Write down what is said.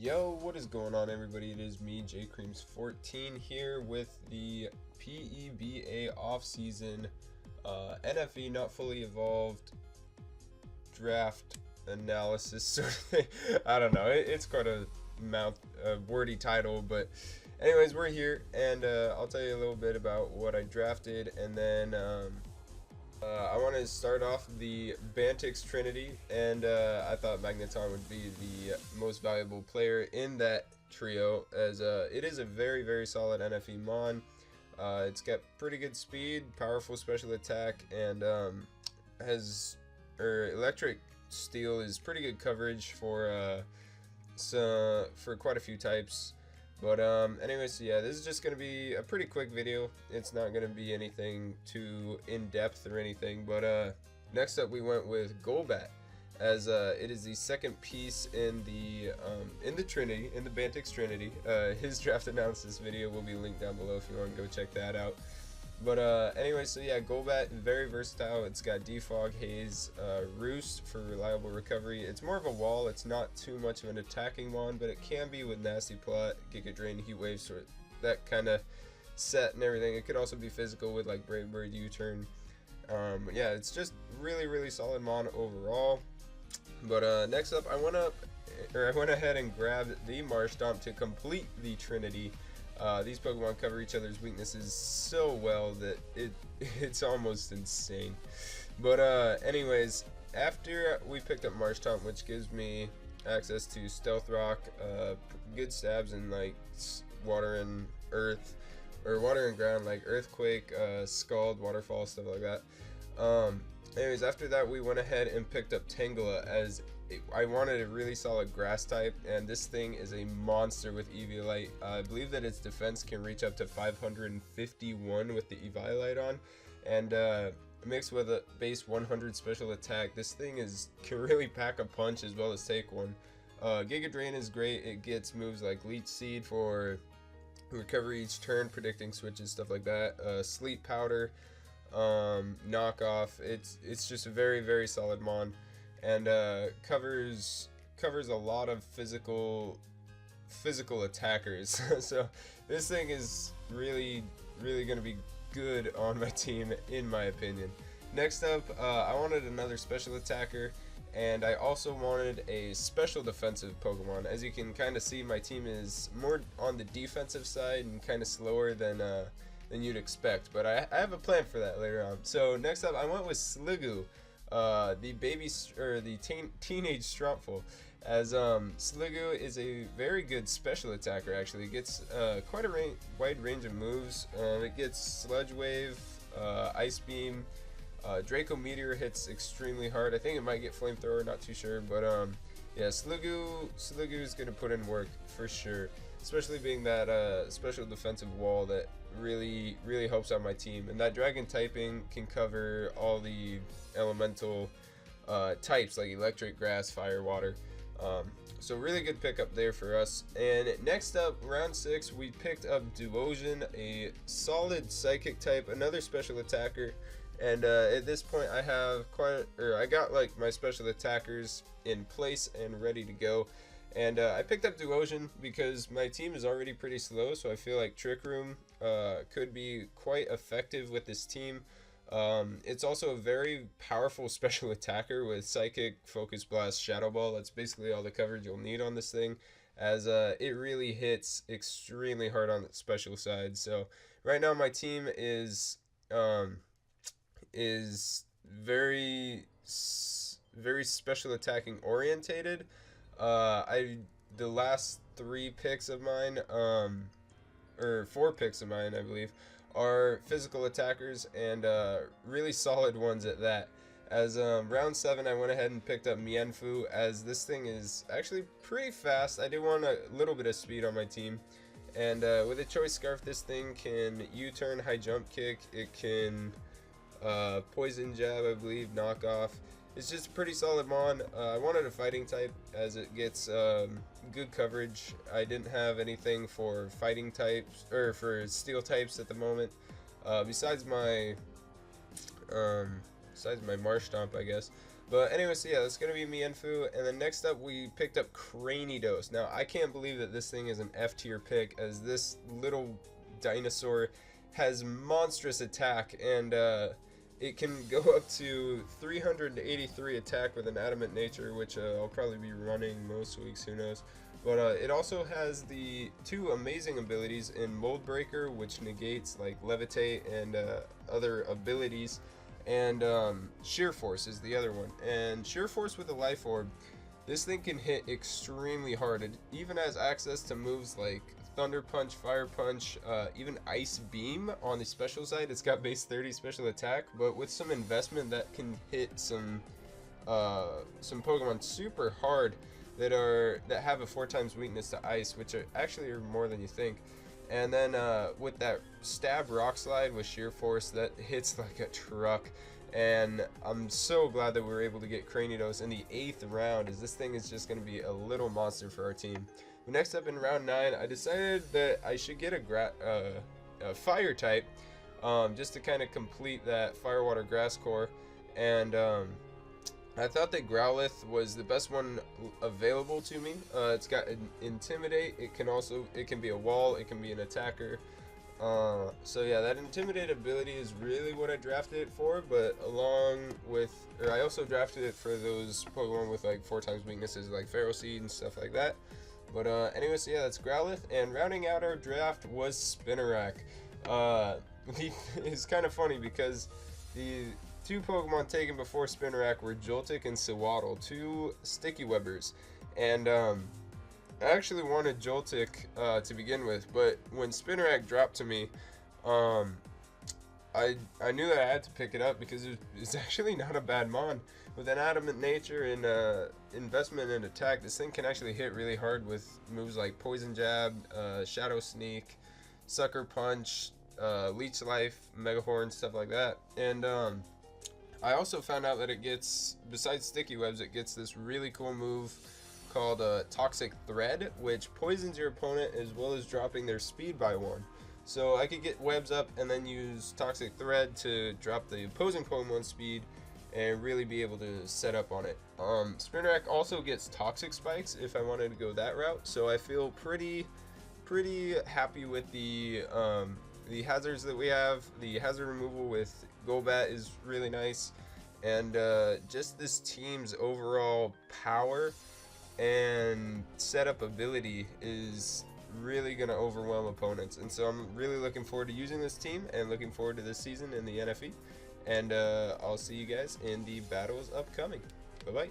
Yo, what is going on, everybody? It is me, JCreams14, here with the PEBA off-season NFE not fully evolved draft analysis sort of thing. I don't know. It's quite a wordy title, but anyways, we're here, and I'll tell you a little bit about what I drafted, and then I want to start off the Bantixx Trinity, and I thought Magneton would be the most valuable player in that trio, as it is a very, very solid NFE mon. It's got pretty good speed, powerful special attack, and electric steel is pretty good coverage for quite a few types. But anyways, so yeah, this is just gonna be a pretty quick video. It's not gonna be anything too in-depth or anything. But next up, we went with Golbat, as it is the second piece in the Trinity, in the Bantixx Trinity. His draft analysis video will be linked down below if you want to go check that out. But anyway, so yeah, Golbat, very versatile. It's got Defog, Haze, Roost for reliable recovery. It's more of a wall. It's not too much of an attacking mon, but it can be with Nasty Plot, Giga Drain, Heat Wave, sort of that kind of set and everything. It could also be physical with like Brave Bird, U-Turn. Yeah, it's just really, really solid mon overall. But next up, I went ahead and grabbed the Marshtomp to complete the Trinity. These Pokemon cover each other's weaknesses so well that it's almost insane. But anyways, after we picked up Marshtomp, which gives me access to Stealth Rock, good stabs in like water and earth, or water and ground, like Earthquake, Scald, Waterfall, stuff like that. Anyways, after that, we went ahead and picked up Tangela, as I wanted a really solid grass type, and this thing is a monster with Eviolite. I believe that its defense can reach up to 551 with the Eviolite on, and mixed with a base 100 special attack, this thing can really pack a punch as well as take one. Giga Drain is great. It gets moves like Leech Seed for recovery each turn, predicting switches, stuff like that. Sleep Powder, knockoff. It's just a very, very solid mon, and covers a lot of physical attackers. So this thing is really going to be good on my team, in my opinion. Next up, I wanted another special attacker, and I also wanted a special defensive Pokemon. As you can kind of see, my team is more on the defensive side and kind of slower than you'd expect, but I have a plan for that later on. So next up, I went with Sliggoo, the teenage Strumpful, as Sliggoo is a very good special attacker. Actually, it gets quite a wide range of moves. It gets Sludge Wave, Ice Beam, Draco Meteor hits extremely hard. I think it might get Flamethrower, not too sure, but yeah, Sliggoo is gonna put in work for sure, especially being that special defensive wall that really helps out my team. And that dragon typing can cover all the elemental types like electric, grass, fire, water. So really good pickup there for us. And next up, round 6, we picked up Duosion, a solid psychic type, another special attacker. And at this point, I got like my special attackers in place and ready to go. And I picked up Duosion because my team is already pretty slow, so I feel like Trick Room could be quite effective with this team. It's also a very powerful special attacker with Psychic, Focus Blast, Shadow Ball. That's basically all the coverage you'll need on this thing, as it really hits extremely hard on the special side. So right now my team is very special attacking orientated. The last 3 picks of mine, or 4 picks of mine, I believe, are physical attackers, and really solid ones at that. As round 7, I went ahead and picked up Mienfoo, as this thing is actually pretty fast. I do want a little bit of speed on my team, and with a Choice Scarf, this thing can U-turn, high jump kick. It can poison jab, I believe, knock off. It's just a pretty solid mon. I wanted a fighting type, as it gets good coverage. I didn't have anything for fighting types, or for steel types at the moment, besides my Marshtomp, I guess. But anyway, so yeah, that's gonna be Mienfoo, and then next up we picked up Cranidos. Now I can't believe that this thing is an F tier pick, as this little dinosaur has monstrous attack, and it can go up to 383 attack with an adamant nature, which I'll probably be running most weeks, who knows. But it also has the 2 amazing abilities in Mold Breaker, which negates like Levitate and other abilities, and Sheer Force is the other one. And Sheer Force with a Life Orb, this thing can hit extremely hard. It even has access to moves like Thunder Punch, Fire Punch, even Ice Beam on the special side. It's got base 30 special attack, but with some investment that can hit some Pokemon super hard that have a 4x weakness to Ice, which are actually more than you think. And then with that Stab Rock Slide with Sheer Force, that hits like a truck. And I'm so glad that we were able to get Cranidos in the 8th round, as this thing is just going to be a little monster for our team. But next up in round 9, I decided that I should get a Fire type, just to kind of complete that Fire Water Grass core. And I thought that Growlithe was the best one available to me. It's got an Intimidate. It can be a wall. It can be an attacker. So yeah, that Intimidate ability is really what I drafted it for. But I also drafted it for those Pokemon with like 4x weaknesses, like Feral Seed and stuff like that. But anyway, so yeah, that's Growlithe. And rounding out our draft was Spinarak. It's kind of funny because the 2 Pokemon taken before Spinarak were Joltik and Sewaddle, 2 Sticky Webbers. And I actually wanted Joltik to begin with, but when Spinarak dropped to me, I knew that I had to pick it up because it's actually not a bad mon. With an adamant nature and investment and attack, this thing can actually hit really hard with moves like Poison Jab, Shadow Sneak, Sucker Punch, Leech Life, Mega Horn, stuff like that. And I also found out that it gets, besides Sticky Webs, it gets this really cool move called Toxic Thread, which poisons your opponent as well as dropping their speed by 1. So I could get webs up and then use Toxic Thread to drop the opposing Pokemon speed and really be able to set up on it. Spinarak also gets Toxic Spikes if I wanted to go that route, so I feel pretty happy with the hazards that we have. The hazard removal with Golbat is really nice, and just this team's overall power and setup ability is really going to overwhelm opponents. And so I'm really looking forward to using this team and looking forward to this season in the NFE. And I'll see you guys in the battles upcoming. Bye-bye.